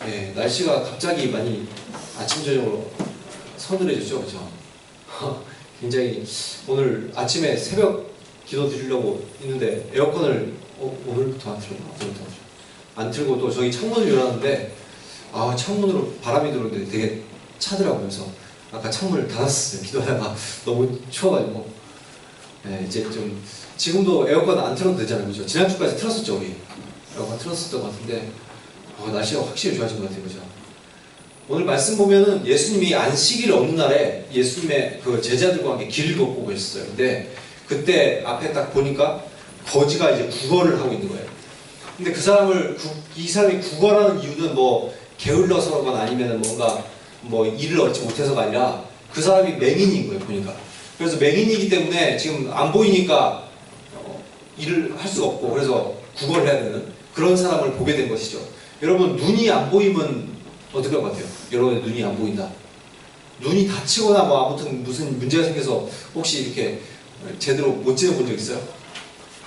네, 날씨가 갑자기 많이 아침 저녁으로 서늘해졌죠, 그렇죠? 굉장히 오늘 아침에 새벽 기도 드리려고 있는데 에어컨을 오늘부터 안 틀었나? 오늘부터 안 틀고 또 저기 창문을 열었는데 창문으로 바람이 들어오는데 되게 차더라고요. 그래서 아까 창문을 닫았어요. 기도하다가 너무 추워가지고. 네, 이제 좀 지금도 에어컨 안 틀어도 되잖아요, 그죠? 지난주까지 틀었었죠, 우리. 에어컨 틀었었던 것 같은데 날씨가 확실히 좋아진 것 같아요, 그죠? 오늘 말씀 보면은 예수님이 안식일 어느 날에 예수님의 그 제자들과 함께 길을 걷고 계셨어요. 근데 그때 앞에 딱 보니까 거지가 이제 구걸을 하고 있는 거예요. 근데 이 사람이 구걸하는 이유는 뭐 게을러서거나 아니면 뭔가 뭐 일을 얻지 못해서가 아니라 그 사람이 맹인인 거예요, 보니까. 그래서 맹인이기 때문에 지금 안 보이니까 일을 할 수가 없고 그래서 구걸을 해야 되는 그런 사람을 보게 된 것이죠. 여러분, 눈이 안 보이면 어떻게 할 것 같아요? 여러분의 눈이 안 보인다. 눈이 다치거나 뭐 아무튼 무슨 문제가 생겨서 혹시 이렇게 제대로 못 지내본 적 있어요?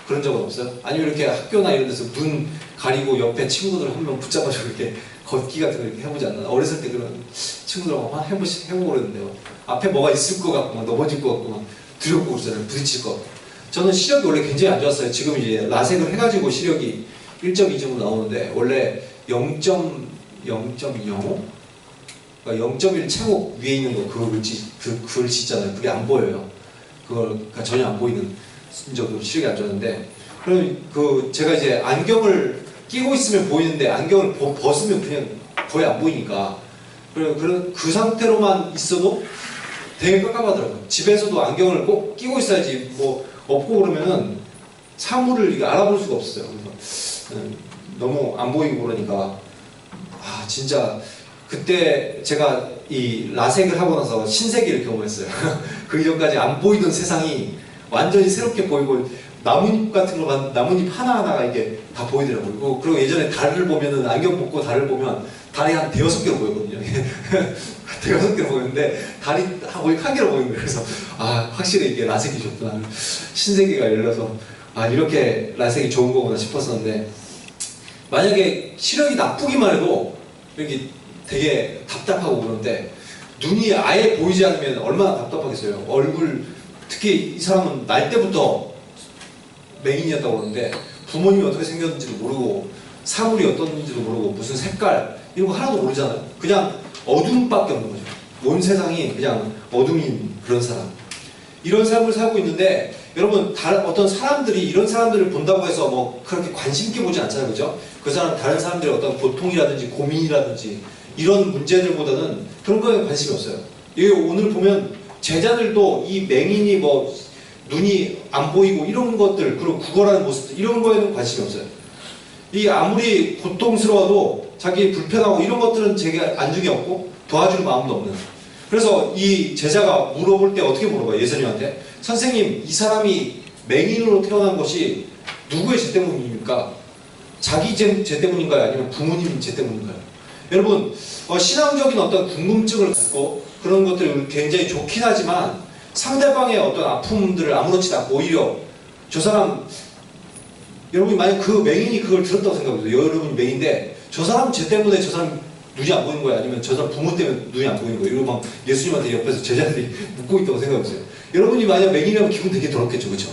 그런 적은 없어요? 아니면 이렇게 학교나 이런 데서 눈 가리고 옆에 친구들 한 명 붙잡아서 이렇게 걷기 같은 거 이렇게 해보지 않나? 어렸을 때 그런 친구들하고 막 해보고 그랬는데요. 앞에 뭐가 있을 것 같고 막 넘어질 것 같고 막 두렵고 그러잖아요. 부딪힐 것 같고. 저는 시력이 원래 굉장히 안 좋았어요. 지금 이제 라섹을 해가지고 시력이 1.2점으로 나오는데 원래 0.05? 그러니까 0.1 최고 위에 있는 거 그 글씨 있잖아요. 그게 안 보여요. 그러니까 전혀 안 보이는 정도로 시력이 안 좋았는데 그럼 제가 이제 안경을 끼고 있으면 보이는데 안경을 벗으면 그냥 거의 안 보이니까 그 상태로만 있어도 되게 깜깜하더라고요. 집에서도 안경을 꼭 끼고 있어야지 뭐 없고 그러면은 사물을 알아볼 수가 없어요. 그래서 너무 안 보이고 그러니까 진짜 그때 제가 이 라섹을 하고 나서 신세계를 경험했어요. 그 이전까지 안 보이던 세상이 완전히 새롭게 보이고 나뭇잎 같은 거 봤는데 나뭇잎 하나하나가 이게 다 보이더라고요. 그리고 예전에 달을 보면은 안경 벗고 달을 보면 달이 한 대여섯 개로 보였거든요. 대여섯 개로 보였는데 달이 한 개로 보이는 거예요. 그래서 확실히 이게 라섹이 좋구나. 신세계가 열려서 이렇게 라섹이 좋은 거구나 싶었었는데 만약에 시력이 나쁘기만 해도 이렇게 되게 답답하고 그런데 눈이 아예 보이지 않으면 얼마나 답답하겠어요. 얼굴 특히 이 사람은 날 때부터 맹인이었다고 그러는데 부모님이 어떻게 생겼는지도 모르고 사물이 어떤지도 모르고 무슨 색깔 이런 거 하나도 모르잖아요. 그냥 어둠밖에 없는 거죠. 온 세상이 그냥 어둠인 그런 사람. 이런 삶을 살고 있는데 여러분 어떤 사람들이 이런 사람들을 본다고 해서 뭐 그렇게 관심 있게 보지 않잖아요. 그죠? 그 사람 다른 사람들의 어떤 고통이라든지 고민이라든지 이런 문제들보다는 그런 거에 관심이 없어요. 여기 오늘 보면 제자들도 이 맹인이 뭐 눈이 안 보이고 이런 것들 그리고 구걸하는 모습들 이런 거에는 관심이 없어요. 이 아무리 고통스러워도 자기 불편하고 이런 것들은 제게 안중에 없고 도와줄 마음도 없는. 그래서 이 제자가 물어볼 때 어떻게 물어봐요? 예수님한테 선생님 이 사람이 맹인으로 태어난 것이 누구의 죄 때문입니까? 자기 죄 때문인가요? 아니면 부모님 죄 때문인가요? 여러분 신앙적인 어떤 궁금증을 갖고 그런 것들이 굉장히 좋긴 하지만 상대방의 어떤 아픔들을 아무렇지도 않고 오히려 저 사람 여러분이 만약 그 맹인이 그걸 들었다고 생각해보세요. 여러분이 맹인데 저 사람 죄 때문에 저 사람 눈이 안 보이는 거야? 아니면 저 사람 부모 때문에 눈이 안 보이는 거야? 이러고 막 예수님한테 옆에서 제자들이 묻고 있다고 생각해보세요. 여러분이 만약 맹인이라면 기분 되게 더럽겠죠, 그렇죠?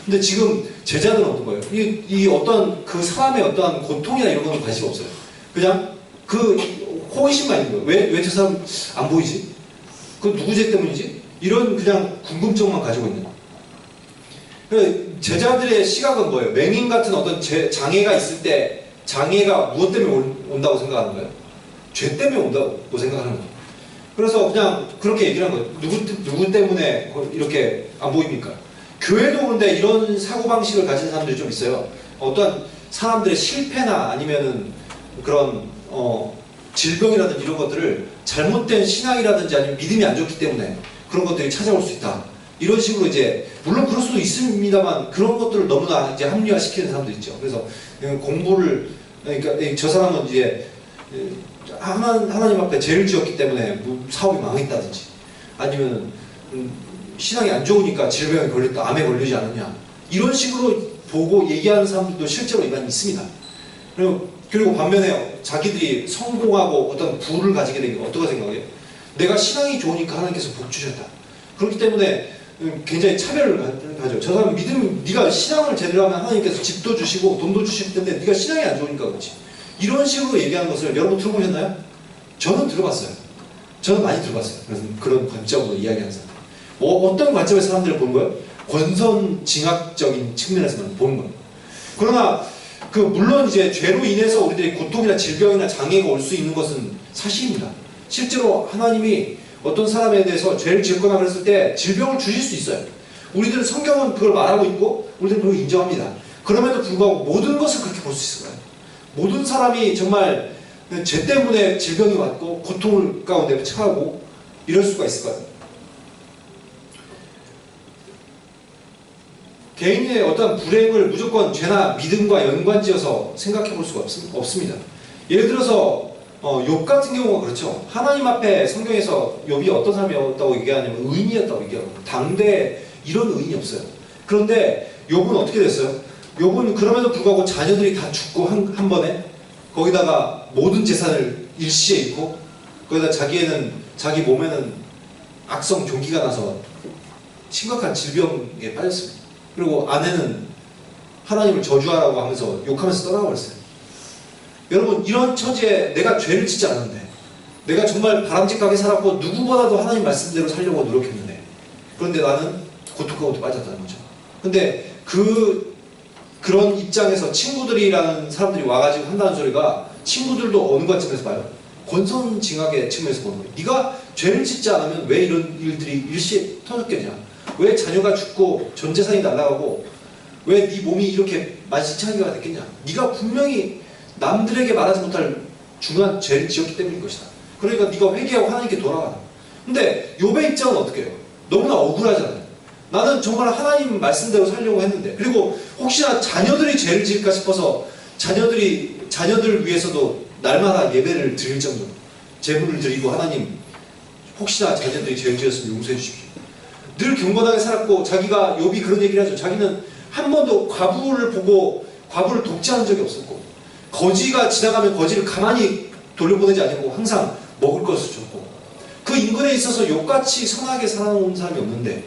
근데 지금 제자들은 어떤 거예요? 이 어떤 그 사람의 어떠한 고통이나 이런 거는 관심 없어요. 그냥 그 호기심만 있는 거예요. 왜 저 사람 안 보이지? 그 누구 죄 때문이지? 이런 그냥 궁금증만 가지고 있는 거예요. 제자들의 시각은 뭐예요? 맹인 같은 어떤 장애가 있을 때 장애가 무엇 때문에 온다고 생각하는 거예요? 죄 때문에 온다고 생각하는 거예요. 그래서 그냥 그렇게 얘기를 한 거예요. 누구 때문에 이렇게 안 보입니까? 교회도 그런데 이런 사고방식을 가진 사람들이 좀 있어요. 어떤 사람들의 실패나 아니면은 그런 질병이라든지 이런 것들을 잘못된 신앙이라든지 아니면 믿음이 안 좋기 때문에 그런 것들이 찾아올 수 있다. 이런 식으로 이제 물론 그럴 수도 있습니다만 그런 것들을 너무나 이제 합리화시키는 사람도 있죠. 그래서 공부를 그러니까 저 사람은 이제 하나님 앞에 죄를 지었기 때문에 사업이 망했다든지 아니면 신앙이 안 좋으니까 질병에 걸렸다, 암에 걸리지 않느냐 이런 식으로 보고 얘기하는 사람들도 실제로 많이 있습니다. 그리고 그리고 반면에 자기들이 성공하고 어떤 부를 가지게 되니까 어떻게 생각해요? 내가 신앙이 좋으니까 하나님께서 복 주셨다. 그렇기 때문에 굉장히 차별을 가져. 저 사람 네가 신앙을 제대로 하면 하나님께서 집도 주시고 돈도 주실 텐데 네가 신앙이 안 좋으니까 그렇지. 이런 식으로 얘기하는 것을 여러분 들어보셨나요? 저는 들어봤어요. 저는 많이 들어봤어요. 그래서 그런 관점으로 이야기하는 사람. 어떤 관점에서 사람들을 보는 거예요? 권선징악적인 측면에서만 보는 거예요. 그러나 물론 이제 죄로 인해서 우리들이 고통이나 질병이나 장애가 올 수 있는 것은 사실입니다. 실제로 하나님이 어떤 사람에 대해서 죄를 짓거나 그랬을 때 질병을 주실 수 있어요. 우리들은 성경은 그걸 말하고 있고 우리들은 그걸 인정합니다. 그럼에도 불구하고 모든 것을 그렇게 볼 수 있을까요? 모든 사람이 정말 죄 때문에 질병이 왔고 고통을 가운데 처하고 이럴 수가 있을까요? 개인의 어떤 불행을 무조건 죄나 믿음과 연관지어서 생각해 볼 수가 없습니다. 예를 들어서 욥 같은 경우가 그렇죠. 하나님 앞에 성경에서 욥이 어떤 사람이었다고 얘기하냐면 의인이었다고 얘기하고 당대에 이런 의인이 없어요. 그런데 욥은 어떻게 됐어요? 욥은 그럼에도 불구하고 자녀들이 다 죽고 한 번에 거기다가 모든 재산을 일시에 잃고 거기다 자기 몸에는 악성 종기가 나서 심각한 질병에 빠졌습니다. 그리고 아내는 하나님을 저주하라고 하면서 욕하면서 떠나버렸어요. 여러분, 이런 처지에 내가 죄를 짓지 않았는데, 내가 정말 바람직하게 살았고 누구보다도 하나님 말씀대로 살려고 노력했는데, 그런데 나는 고통 가운데 빠졌다는 거죠. 근데 그런 입장에서 친구들이라는 사람들이 와가지고 한다는 소리가, 친구들도 어느 관점에서 봐요? 권선징악의 측면에서 보는 거예요. 네가 죄를 짓지 않으면 왜 이런 일들이 일시에 터졌겠냐? 왜 자녀가 죽고 전 재산이 날아가고 왜 네 몸이 이렇게 만신창이가 됐겠냐? 네가 분명히 남들에게 말하지 못할 중요한 죄를 지었기 때문인 것이다. 그러니까 네가 회개하고 하나님께 돌아가라. 근데 욥의 입장은 어떻게 해요? 너무나 억울하잖아요. 나는 정말 하나님 말씀대로 살려고 했는데, 그리고 혹시나 자녀들이 죄를 지을까 싶어서 자녀들 위해서도 날마다 예배를 드릴 정도로 제물을 드리고, 하나님 혹시나 자녀들이 죄를 지었으면 용서해 주십시오. 늘 경건하게 살았고, 자기가 욥이 그런 얘기를 하죠. 자기는 한 번도 과부를 보고 과부를 독재한 적이 없었고, 거지가 지나가면 거지를 가만히 돌려보내지 않고 항상 먹을 것을 줬고, 그 인근에 있어서 욥같이 선하게 살아온 사람이 없는데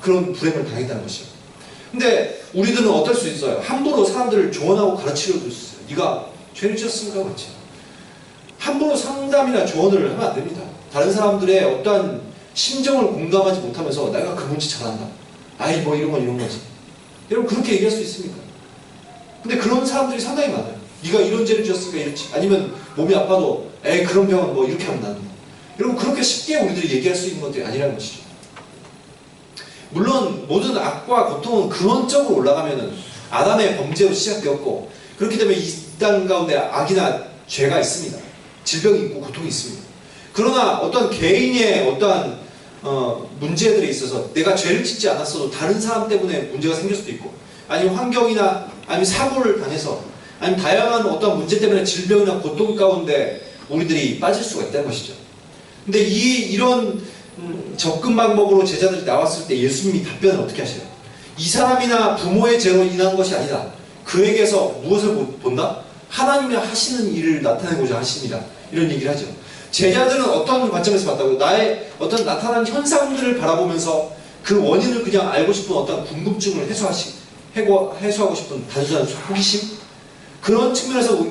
그런 불행을 당했다는 것이죠. 근데 우리들은 어떨 수 있어요? 함부로 사람들을 조언하고 가르치려 들 수 있어요. 네가 죄를 지었으니까 그렇지. 함부로 상담이나 조언을 하면 안 됩니다. 다른 사람들의 어떠한 심정을 공감하지 못하면서 내가 그 문제 잘한다. 아이 뭐 이런 건 이런 거지. 여러분 그렇게 얘기할 수 있습니까? 근데 그런 사람들이 상당히 많아요. 네가 이런 죄를 지었으니까 이렇지. 아니면 몸이 아파도 에이 그런 병은 뭐 이렇게 하면 나는. 여러분 그렇게 쉽게 우리들이 얘기할 수 있는 것들이 아니라는 것이죠. 물론 모든 악과 고통은 근원적으로 올라가면은 아담의 범죄로 시작되었고, 그렇기 때문에 이 땅 가운데 악이나 죄가 있습니다. 질병이 있고 고통이 있습니다. 그러나 어떤 개인의 어떠한 문제들에 있어서 내가 죄를 짓지 않았어도 다른 사람 때문에 문제가 생길 수도 있고, 아니면 환경이나 아니면 사고를 당해서, 아니면 다양한 어떤 문제 때문에 질병이나 고통 가운데 우리들이 빠질 수가 있다는 것이죠. 근데 이런 접근 방법으로 제자들이 나왔을 때 예수님이 답변을 어떻게 하셔요? 이 사람이나 부모의 죄로 인한 것이 아니다. 그에게서 무엇을 본다? 하나님이 하시는 일을 나타내고자 하십니다. 이런 얘기를 하죠. 제자들은 어떤 관점에서 봤다고요? 나의 어떤 나타난 현상들을 바라보면서 그 원인을 그냥 알고 싶은 어떤 궁금증을 해소하고 싶은 단순한 호기심? 그런 측면에서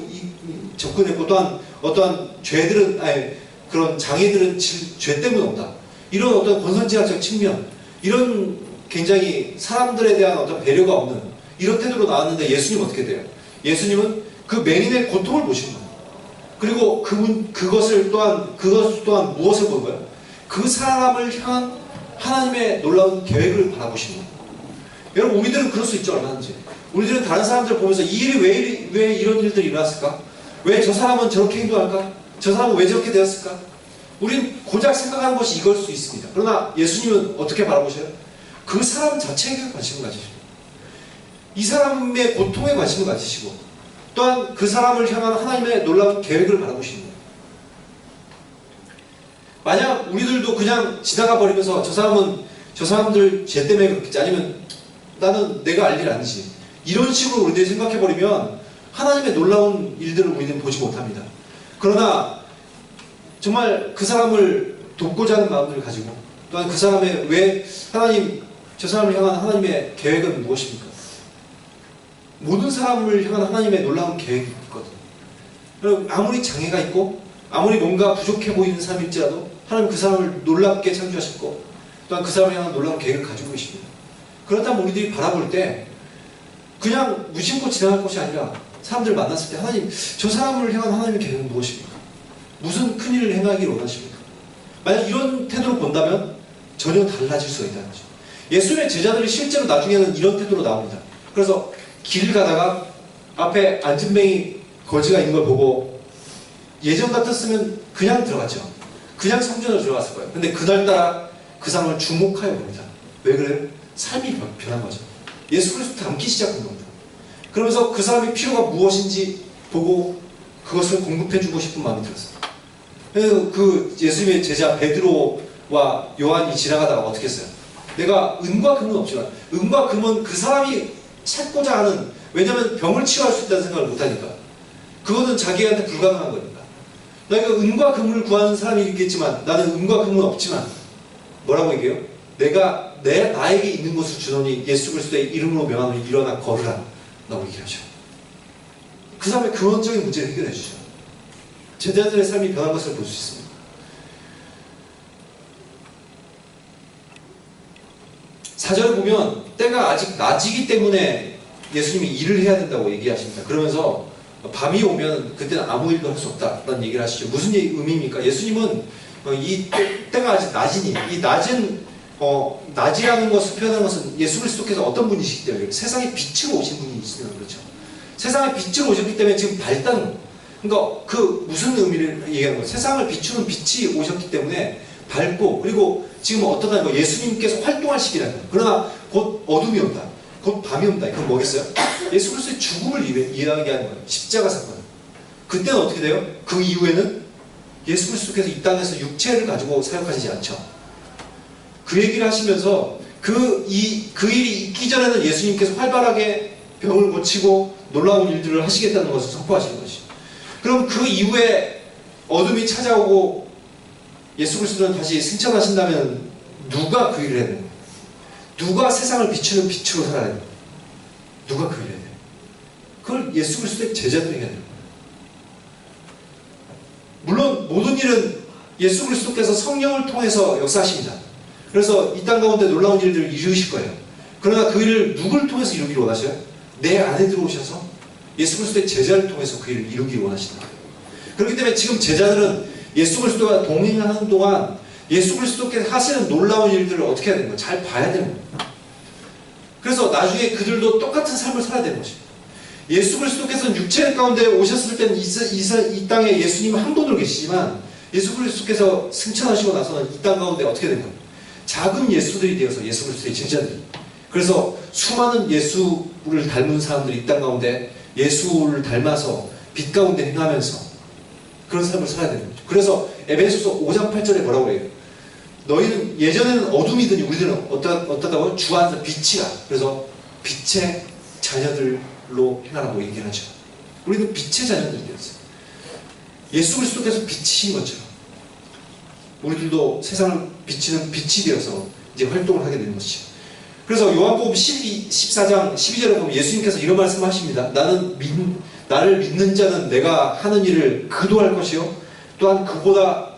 접근했고, 또한 어떠한 그런 장애들은 죄 때문에 온다. 이런 어떤 권선징악적 측면, 이런 굉장히 사람들에 대한 어떤 배려가 없는 이런 태도로 나왔는데, 예수님은 어떻게 돼요? 예수님은 그 맹인의 고통을 보신 거예요. 그리고 그것 또한 무엇을 본 거예요? 그 사람을 향한 하나님의 놀라운 계획을 바라보신 거예요. 여러분 우리들은 그럴 수 있죠. 얼마든지 우리들은 다른 사람들을 보면서 이 일이 왜 이런 일들이 일어났을까? 왜 저 사람은 저렇게 행동할까? 저 사람은 왜 저렇게 되었을까? 우린 고작 생각하는 것이 이걸 수 있습니다. 그러나 예수님은 어떻게 바라보셔요? 그 사람 자체에게 관심을 가지시고, 이 사람의 고통에 관심을 가지시고, 또한 그 사람을 향한 하나님의 놀라운 계획을 바라보시는 거예요. 만약 우리들도 그냥 지나가 버리면서 저 사람들 죄 때문에 그렇겠지, 아니면 나는 내가 알 일 아니지, 이런 식으로 우리들이 생각해 버리면 하나님의 놀라운 일들을 우리는 보지 못합니다. 그러나 정말 그 사람을 돕고자 하는 마음들을 가지고 또한 그 사람의 왜 하나님 저 사람을 향한 하나님의 계획은 무엇입니까? 모든 사람을 향한 하나님의 놀라운 계획이 있거든요. 아무리 장애가 있고 아무리 뭔가 부족해 보이는 사람일지라도 하나님 그 사람을 놀랍게 창조하셨고 또한 그 사람을 향한 놀라운 계획을 가지고 계십니다. 그렇다면 우리들이 바라볼 때 그냥 무심코 지나갈 것이 아니라 사람들을 만났을 때 하나님 저 사람을 향한 하나님의 계획은 무엇입니까? 무슨 큰일을 행하기를 원하십니까? 만약 이런 태도로 본다면 전혀 달라질 수가 있다는 거죠. 예수님의 제자들이 실제로 나중에는 이런 태도로 나옵니다. 그래서 길 가다가 앞에 안진뱅이 거지가 있는 걸 보고 예전 같았으면 그냥 들어갔죠. 그냥 성전으로 들어갔을 거예요. 근데 그날따라 그 사람을 주목하여 봅니다. 왜 그래요? 삶이 변한 거죠. 예수 그리스도 닮기 시작한 겁니다. 그러면서 그 사람의 필요가 무엇인지 보고 그것을 공급해주고 싶은 마음이 들었어요. 그래서 그 예수님의 제자 베드로와 요한이 지나가다가 어떻게 했어요? 내가 은과 금은 없지만 은과 금은 그 사람이 찾고자 하는, 왜냐하면 병을 치유할 수 있다는 생각을 못하니까 그거는 자기한테 불가능한 거니까. 내가 은과 금을 구하는 사람이 있겠지만 나는 은과 금은 없지만 뭐라고 얘기해요? 내가 나에게 있는 것을 주노니 예수 그리스도의 이름으로 명하노니 일어나 걸으라 라고 얘기하죠. 그 사람의 근원적인 문제를 해결해 주죠. 제자들의 삶이 변한 것을 볼 수 있습니다. 사절을 보면 때가 아직 낮이기 때문에 예수님이 일을 해야 된다고 얘기하십니다. 그러면서 밤이 오면 그때는 아무 일도 할 수 없다라는 얘기를 하시죠. 무슨 의미입니까? 예수님은 이 때가 아직 낮이니, 이 낮이라는 것을 표현하는 것은 예수 그리스도께서 어떤 분이시기 때문에 세상에 빛으로 오신 분이시면 그렇죠. 세상에 빛으로 오셨기 때문에 지금 밝다는, 그러니까 그 무슨 의미를 얘기하는 거예요? 세상을 비추는 빛이 오셨기 때문에 밝고, 그리고 지금 어떠다는 거, 예수님께서 활동할 시기라는 거예요. 그러나 곧 어둠이 온다, 곧 밤이 온다. 그건 뭐겠어요? 예수 그리스도의 죽음을 이야기하는 거예요. 십자가 사건. 그때는 어떻게 돼요? 그 이후에는 예수 그리스도께서 이 땅에서 육체를 가지고 사역하시지 않죠. 그 얘기를 하시면서 그 일이 있기 전에는 예수님께서 활발하게 병을 고치고 놀라운 일들을 하시겠다는 것을 선포하시는 것이죠. 그럼 그 이후에 어둠이 찾아오고 예수 그리스도는 다시 승천하신다면 누가 그 일을 해야 되는 거예요? 누가 세상을 비추는 빛으로 살아야 되는 거예요? 누가 그 일을 해야 돼요? 그걸 예수 그리스도의 제자들이 해야 되는 거예요. 물론 모든 일은 예수 그리스도께서 성령을 통해서 역사하십니다. 그래서 이 땅 가운데 놀라운 일들을 이루실 거예요. 그러나 그 일을 누굴 통해서 이루기를 원하셔요? 내 안에 들어오셔서 예수 그리스도의 제자를 통해서 그 일을 이루기를 원하신다. 그렇기 때문에 지금 제자들은 예수 그리스도가 동행하는 동안 예수 그리스도께서 하시는 놀라운 일들을 어떻게 해야 되는 거예요? 잘 봐야 되는 거예요. 그래서 나중에 그들도 똑같은 삶을 살아야 되는 것입니다. 예수 그리스도께서는 육체 가운데 오셨을 때는 이 땅에 예수님은 한 분으로 계시지만 예수 그리스도께서 승천하시고 나서는 이 땅 가운데 어떻게 된 거예요? 작은 예수들이 되어서 예수 그리스도의 제자들이. 그래서 수많은 예수를 닮은 사람들이 이 땅 가운데 예수를 닮아서 빛 가운데 행하면서 그런 삶을 살아야 되는 거죠. 그래서 에베소서 5장 8절에 뭐라고 해요? 너희는 예전에는 어둠이더니 우리들은 어떠다고? 주 안에서 빛이라. 그래서 빛의 자녀들로 행하라고 얘기를 하죠. 우리는 빛의 자녀들이 되었어요. 예수 그리스도께서 빛이신 것처럼 우리들도 세상을 비치는 빛이 되어서 이제 활동을 하게 되는 것이죠. 그래서 요한복음 14장 12절에 보면 예수님께서 이런 말씀을 하십니다. 나를 믿는 자는 내가 하는 일을 그도 할 것이요 또한 그보다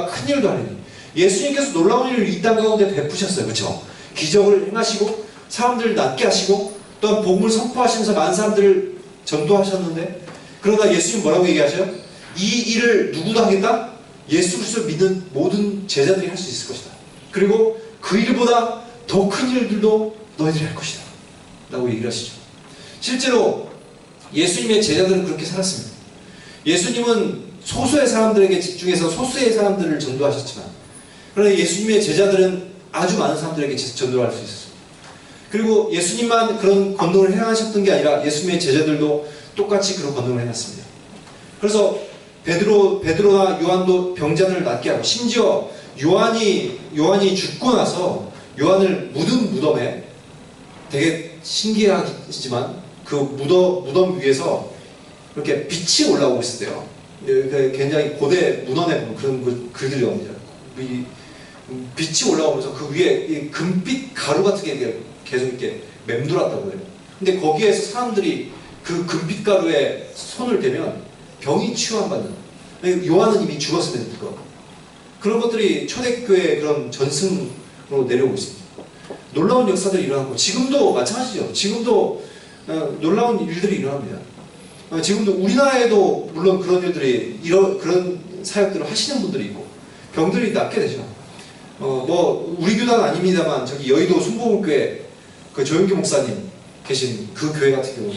큰 일도 하리니. 예수님께서 놀라운 일을 이 땅 가운데 베푸셨어요. 그렇죠? 기적을 행하시고 사람들을 낫게 하시고 또한 복음을 선포하시면서 많은 사람들을 전도하셨는데, 그러나 예수님 뭐라고 얘기하셔요? 이 일을 누구도 하겠다? 예수 그리스도를 믿는 모든 제자들이 할 수 있을 것이다. 그리고 그 일보다 더 큰 일들도 너희들이 할 것이다 라고 얘기를 하시죠. 실제로 예수님의 제자들은 그렇게 살았습니다. 예수님은 소수의 사람들에게 집중해서 소수의 사람들을 전도하셨지만, 그러나 예수님의 제자들은 아주 많은 사람들에게 전도할 수 있었습니다. 그리고 예수님만 그런 권능을 행하셨던 게 아니라 예수님의 제자들도 똑같이 그런 권능을 행했습니다. 그래서 베드로나 요한도 병자들을 낫게 하고, 심지어 요한이 죽고 나서 요한을 묻은 무덤에, 되게 신기하지만 그 무덤 위에서 이렇게 빛이 올라오고 있었대요. 굉장히 고대 문헌에 보면 그런 글들이 나옵니다. 빛이 올라오면서 그 위에 이 금빛 가루 같은 게 계속 이렇게 맴돌았다고 해요. 근데 거기에서 사람들이 그 금빛 가루에 손을 대면 병이 치유받는. 요한은 이미 죽었을 때니까. 그런 것들이 초대교회의 그런 전승으로 내려오고 있습니다. 놀라운 역사들이 일어나고 지금도 마찬가지죠. 지금도 놀라운 일들이 일어납니다. 지금도 우리나라에도 물론 그런 일들이 그런 사역들을 하시는 분들이 있고 병들이 낫게 되죠. 뭐 우리 교단은 아닙니다만 저기 여의도 순복음교회 그 조영기 목사님 계신 그 교회 같은 경우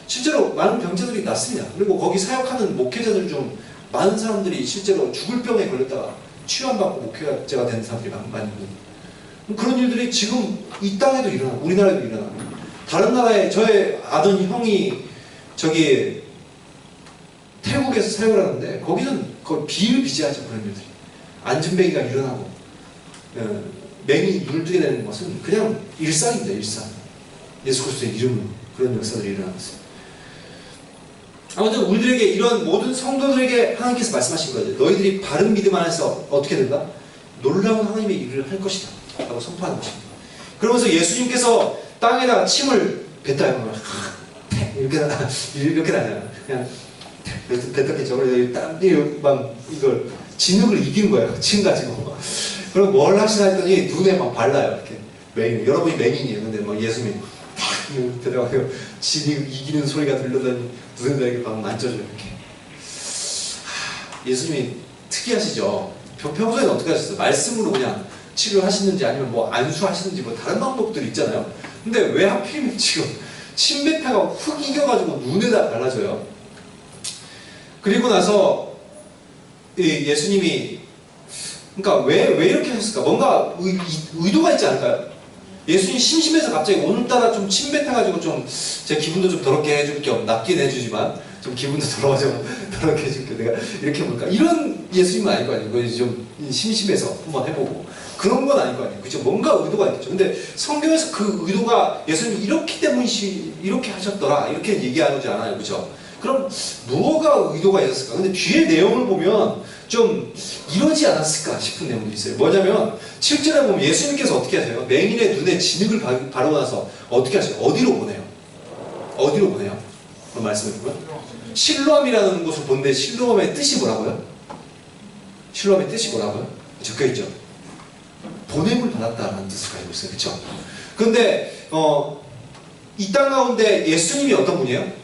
실제로 많은 병자들이 낫습니다. 그리고 거기 사역하는 목회자들 중 많은 사람들이 실제로 죽을 병에 걸렸다가 치유받고 목회자가 된 사람들이 많이 있습니다. 그런 일들이 지금 이 땅에도 일어나고 우리나라에도 일어나고 다른 나라에 저의 아는 형이 저기 태국에서 사역을 하는데 거기는 거의 비일비재하죠. 그런 일들이 안전뱅이가 일어나고 맹인이 눈을 뜨게 되는 것은 그냥 일상입니다. 일상. 예수 그리스도의 이름으로 그런 역사들이 일어났어요. 아무튼 우리들에게 이런 모든 성도들에게 하나님께서 말씀하신 거죠. 너희들이 바른 믿음 안에서 어떻게 된다? 놀라운 하나님의 일을 할 것이다 라고 선포하는 것입니다. 그러면서 예수님께서 땅에다가 침을 뱉어요. 이렇게 나잖아요. 그냥 뱉었게 저걸 딱 이걸 진흙을 이기는 거예요. 침 가지고. 그럼 뭘 하시나 했더니 눈에 막 발라요. 이렇게 맹인. 여러분이 맹인이에요. 근데 막 예수님이 탁 들어가요. 진흙 이기는 소리가 들려더니 눈에다 이렇게 막 만져줘요. 이렇게. 예수님이 특이하시죠. 평소에는 어떻게 하셨어요? 말씀으로 그냥 치료하시는지 아니면 뭐 안수하시는지 뭐 다른 방법들이 있잖아요. 근데 왜 하필이면 지금 침뱉다가 훅 이겨가지고 눈에다 발라줘요. 그리고 나서 예수님이 그러니까 왜 이렇게 하셨을까? 뭔가 의도가 있지 않을까요? 예수님 심심해서 갑자기 오늘따라 좀 침뱉어가지고 좀 제 기분도 좀 더럽게 해줄 겸 낫긴 해주지만 좀 기분도 더러워져 더럽게 해줄 겸 내가 이렇게 해볼까? 이런 예수님은 아닐 거 아니에요. 좀 심심해서 한번 해보고 그런 건 아닐 거 아니에요. 그죠? 뭔가 의도가 있겠죠. 근데 성경에서 그 의도가 예수님이 이렇기 때문이시 이렇게 하셨더라 이렇게 얘기하지 않아요. 그죠? 그럼 무엇가 의도가 있었을까? 근데 뒤에 내용을 보면 좀 이러지 않았을까 싶은 내용도 있어요. 뭐냐면 7절에 보면 예수님께서 어떻게 하세요? 맹인의 눈에 진흙을 바르고 나서 어떻게 하세요? 어디로 보내요? 어디로 보내요? 그런 말씀을 보면 실로암이라는 곳을 보는데 실로암의 뜻이 뭐라고요? 실로암의 뜻이 뭐라고요? 적혀있죠. 보냄을 받았다는 뜻을 가지고 있어요. 그렇죠? 그런데 이 땅 가운데 예수님이 어떤 분이에요?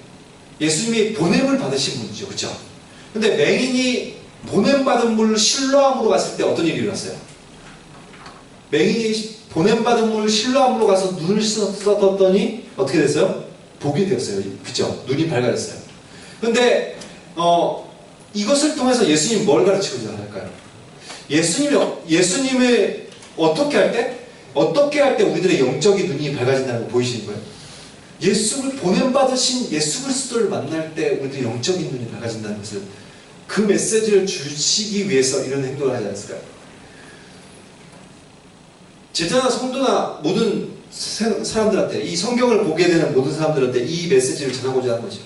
예수님이 보냄을 받으신 분이죠. 그렇죠? 근데 맹인이 보냄받은 물 실로암으로 갔을 때 어떤 일이 일어났어요? 맹인이 보냄받은 물 실로암으로 가서 눈을 씻었더니 어떻게 됐어요? 보게 되었어요. 그쵸? 눈이 밝아졌어요. 근데 이것을 통해서 예수님이 뭘 가르치고자 할까요? 예수님의 어떻게 할 때 우리들의 영적인 눈이 밝아진다는 거 보이시는 거예요? 예수를 보냄받으신 예수 그리스도를 만날 때 우리들의 영적인 눈이 밝아진다는 것을 그 메시지를 주시기 위해서 이런 행동을 하지 않았을까요? 제자나 성도나 모든 사람들한테 이 성경을 보게 되는 모든 사람들한테 이 메시지를 전하고자 하는 거죠.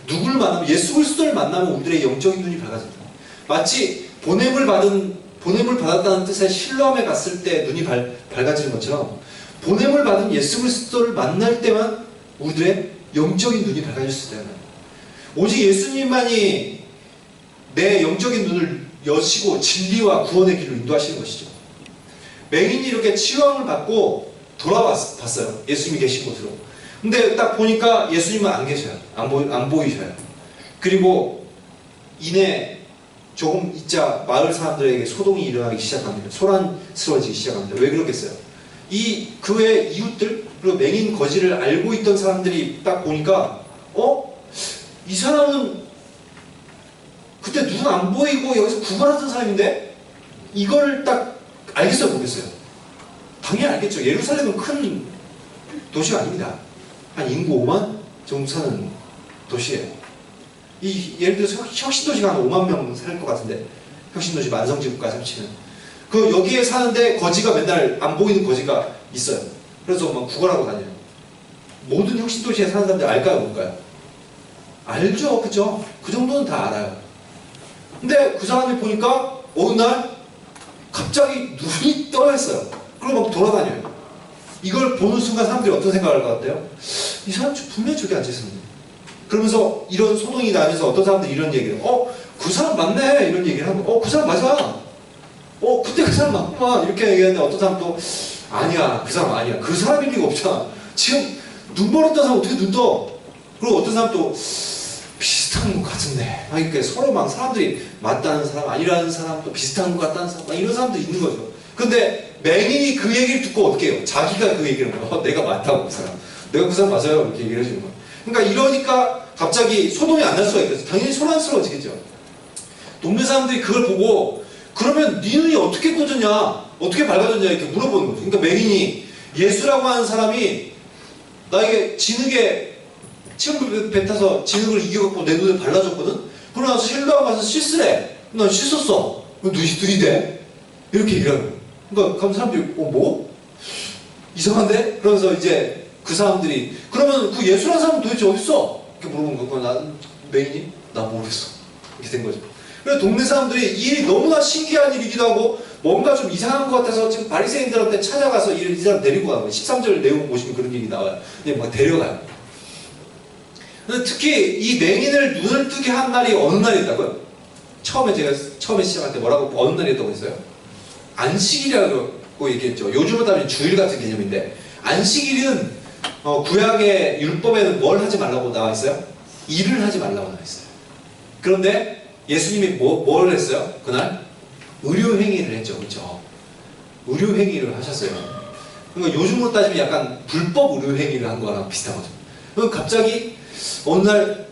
누구를 만나면 예수 그리스도를 만나면 우리들의 영적인 눈이 밝아진다. 마치 보냄을 받았다는 뜻의 실로암에 갔을 때 눈이 밝아지는 것처럼 보냄을 받은 예수 그리스도를 만날 때만 우리들의 영적인 눈이 밝아질 수 있다는 거예요. 오직 예수님만이 내 영적인 눈을 여시고 진리와 구원의 길로 인도하시는 것이죠. 맹인이 이렇게 치유함을 받고 돌아봤어요. 예수님이 계신 곳으로. 근데 딱 보니까 예수님은 안 계셔요. 안 보이셔요. 그리고 이내 조금 있자 마을 사람들에게 소동이 일어나기 시작합니다. 소란스러워지기 시작합니다. 왜 그렇겠어요? 그 외 이웃들 그리고 맹인 거지를 알고 있던 사람들이 딱 보니까 이 사람은 그때 눈 안 보이고 여기서 구걸하던 사람인데 이걸 딱 알겠어요? 모르겠어요? 당연히 알겠죠. 예루살렘은 큰 도시가 아닙니다. 한 인구 5만 정도 사는 도시예요. 예를 들어서 혁신도시가 한 5만 명 살 것 같은데 혁신도시 만성지구까지 합치면 여기에 사는데 거지가 맨날 안 보이는 거지가 있어요. 그래서 막 구걸하고 다녀요. 모든 혁신도시에 사는 사람들이 알까요? 뭘까요? 알죠. 그죠? 그 정도는 다 알아요. 근데 그 사람이 보니까 어느 날 갑자기 눈이 떠있어요. 그리고 막 돌아다녀요. 이걸 보는 순간 사람들이 어떤 생각을 할 것 같아요? 이 사람 분명히 저기 앉아있었는데. 그러면서 이런 소동이 나면서 어떤 사람들이 이런 얘기를 그 사람 맞네 이런 얘기를 하고 그 사람 맞아. 그때 그 사람 맞구만 이렇게 얘기하는데 어떤 사람 또 아니야 그 사람 아니야 그 사람일 리가 없잖아. 지금 눈 멀었던 사람 어떻게 눈 떠? 그리고 어떤 사람 또 비슷한 것 같은데 그러니까 서로 막 사람들이 맞다는 사람 아니라는 사람 또 비슷한 것 같다는 사람 이런 사람들이 있는 거죠. 근데 맹인이 그 얘기를 듣고 어떻게 해요? 자기가 그 얘기를 해요. 내가 맞다고 그 사람 내가 그 사람 맞아요 이렇게 얘기를 해주는 거예요. 그러니까 이러니까 갑자기 소동이 안 날 수가 있겠죠. 당연히 소란스러워지겠죠. 동네 사람들이 그걸 보고 그러면 네 눈이 어떻게 떠졌냐 어떻게 밝아졌냐 이렇게 물어보는 거죠. 그러니까 맹인이 예수라고 하는 사람이 나에게 진흙에 침을 뱉어서 진흙을 이겨갖고 내 눈에 발라줬거든? 그러고 나서 실로하고 가서 씻으래. 난 씻었어. 눈이 돼? 이렇게 얘기하는 거야. 그러니까 그럼 사람들이 뭐? 이상한데? 그러면서 이제 그 사람들이 그러면 그 예수라는 사람은 도대체 어딨어? 이렇게 물어보는 거야. 난 맹인이? 나 모르겠어. 이렇게 된 거죠. 그래서 동네 사람들이 이 일이 너무나 신기한 일이기도 하고 뭔가 좀 이상한 것 같아서 지금 바리새인들한테 찾아가서 이 사람 데리고 가는 거예요. 13절 내용 보시면 그런 얘기 나와요. 그냥 막 데려가요. 특히 이 맹인을 눈을 뜨게 한 날이 어느 날이었다고요? 처음에 시작할 때 뭐라고 어느 날이었다고 했어요? 안식일이라고 얘기했죠. 요즘으로 따지면 주일 같은 개념인데 안식일은 구약의 율법에는 뭘 하지 말라고 나와 있어요? 일을 하지 말라고 나와 있어요. 그런데 예수님이 뭘 했어요? 그날? 의료행위를 했죠. 그렇죠? 의료행위를 하셨어요. 그러니까 요즘으로 따지면 약간 불법 의료행위를 한 거랑 비슷한 거죠. 그럼 갑자기 어느 날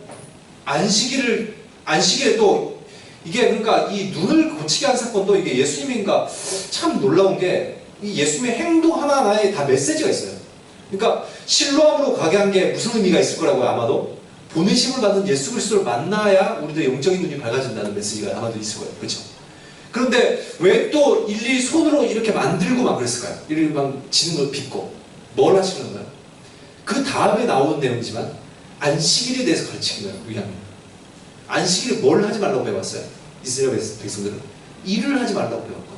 안식일에 또 이게 그러니까 이 눈을 고치게 한 사건도 이게 예수님인가 참 놀라운 게 이 예수님의 행동 하나하나에 다 메시지가 있어요. 그러니까 실로암으로 가게 한 게 무슨 의미가 있을 거라고요. 아마도 보내심을 받은 예수 그리스도를 만나야 우리들의 영적인 눈이 밝아진다는 메시지가 아마도 있을 거예요. 그렇죠? 그런데 왜 또 일일이 손으로 이렇게 만들고 막 그랬을까요? 일일이 막 지는 걸 빚고 뭘 하시는 거예요? 그 다음에 나오는 내용이지만 안식일에 대해서 가르치기 위함입니다. 안식일에 뭘 하지 말라고 배웠어요? 이스라엘 백성들은 일을 하지 말라고 배웠고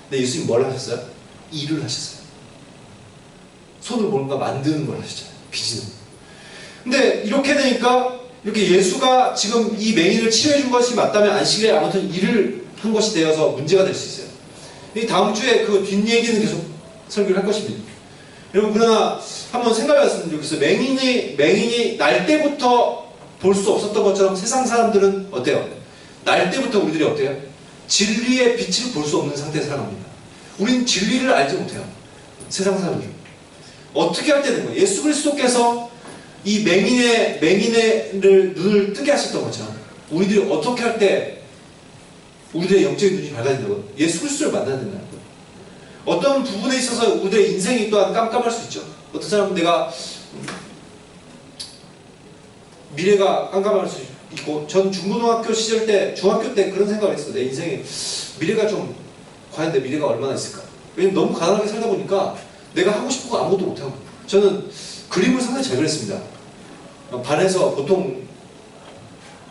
근데 예수님 뭘 하셨어요? 일을 하셨어요. 손으로 뭔가 만드는 걸 하셨잖아요. 빚는. 근데 이렇게 되니까 이렇게 예수가 지금 이 맹인을 치료해 준 것이 맞다면 안식일에 아무튼 일을 한 것이 되어서 문제가 될 수 있어요. 이 다음 주에 그 뒷얘기는 계속 설교를 할 것입니다. 여러분 그러나 한번 생각해봤으면 좋겠어요. 맹인이 날 때부터 볼 수 없었던 것처럼 세상 사람들은 어때요? 날 때부터 우리들이 어때요? 진리의 빛을 볼 수 없는 상태에 살아갑니다. 우린 진리를 알지 못해요. 세상 사람들은. 어떻게 할 때는 거예요? 예수 그리스도께서 이 맹인의 눈을 뜨게 하셨던 것처럼 우리들이 어떻게 할 때 우리들의 영적인 눈이 밝아진다고요? 예수 그리스도를 만나야 된다는 거예요. 어떤 부분에 있어서 우리의 인생이 또한 깜깜할 수 있죠. 어떤 사람은 내가 미래가 깜깜할 수 있고 전 중고등학교 시절 때 중학교 때 그런 생각을 했어요. 내 인생에 미래가 좀 과연 내 미래가 얼마나 있을까. 왜냐면 너무 가난하게 살다 보니까 내가 하고 싶은 거 아무것도 못하고 저는 그림을 상당히 잘 그렸습니다. 반에서 보통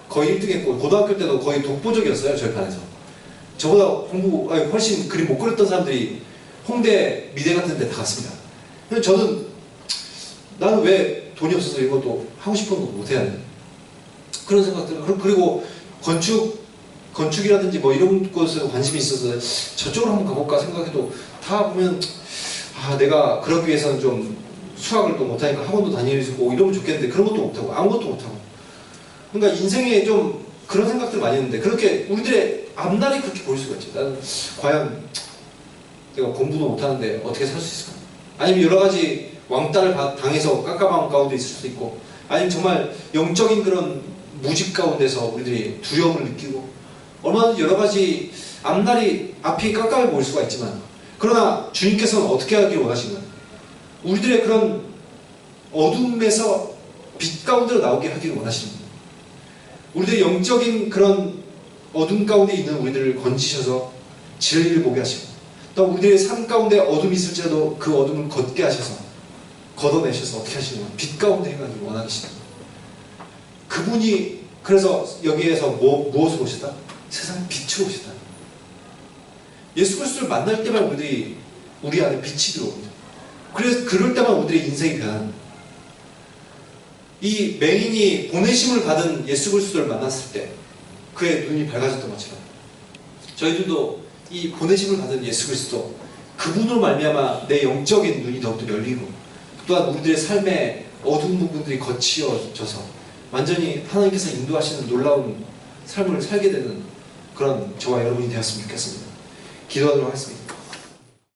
거의 1등 했고 고등학교 때도 거의 독보적이었어요. 저희 반에서. 저보다 훨씬 그림 못 그렸던 사람들이 홍대, 미대 같은 데 다 갔습니다. 그래서 저는 나는 왜 돈이 없어서 이것도 하고 싶은 거 못해야 돼. 그런 생각들. 그리고 건축이라든지 뭐 이런 것에 관심이 있어서 저쪽으로 한번 가볼까 생각해도 다 보면 내가 그러기 위해서는 좀 수학을 또 못하니까 학원도 다니고 이러면 좋겠는데 그런 것도 못하고 아무것도 못하고 그러니까 인생에 좀 그런 생각들 많이 했는데 그렇게 우리들의 앞날이 그렇게 보일 수가 있죠. 나는 과연 내가 공부도 못하는데 어떻게 살 수 있을까? 아니면 여러 가지 왕따를 당해서 깜깜한 가운데 있을 수도 있고 아니면 정말 영적인 그런 무직 가운데서 우리들이 두려움을 느끼고 얼마든지 여러 가지 앞이 깜깜해 보일 수가 있지만 그러나 주님께서는 어떻게 하길 원하시는 거예요? 우리들의 그런 어둠에서 빛 가운데로 나오게 하기를 원하시는 거예요. 우리들의 영적인 그런 어둠 가운데 있는 우리들을 건지셔서 진리를 보게 하시고 또 우리들의 삶 가운데 어둠이 있을지라도 그 어둠을 걷게 하셔서 걷어내셔서 어떻게 하시는 거예요? 빛 가운데 행하기를 원하시는 거예요. 그분이 그래서 여기에서 무엇을 오시다? 세상 빛으로 오시다. 예수 그리스도를 만날 때만 우리 안에 빛이 들어옵니다. 그래서 그럴 때만 우리의 인생이 변하는 거예요. 이 맹인이 보내심을 받은 예수 그리스도를 만났을 때 그의 눈이 밝아졌던 것처럼 저희들도 이 보내심을 받은 예수 그리스도 그분으로 말미암아 내 영적인 눈이 더욱더 열리고 또한 우리들의 삶의 어두운 부분들이 거치어져서 완전히 하나님께서 인도하시는 놀라운 삶을 살게 되는 그런 저와 여러분이 되었으면 좋겠습니다. 기도하도록 하겠습니다.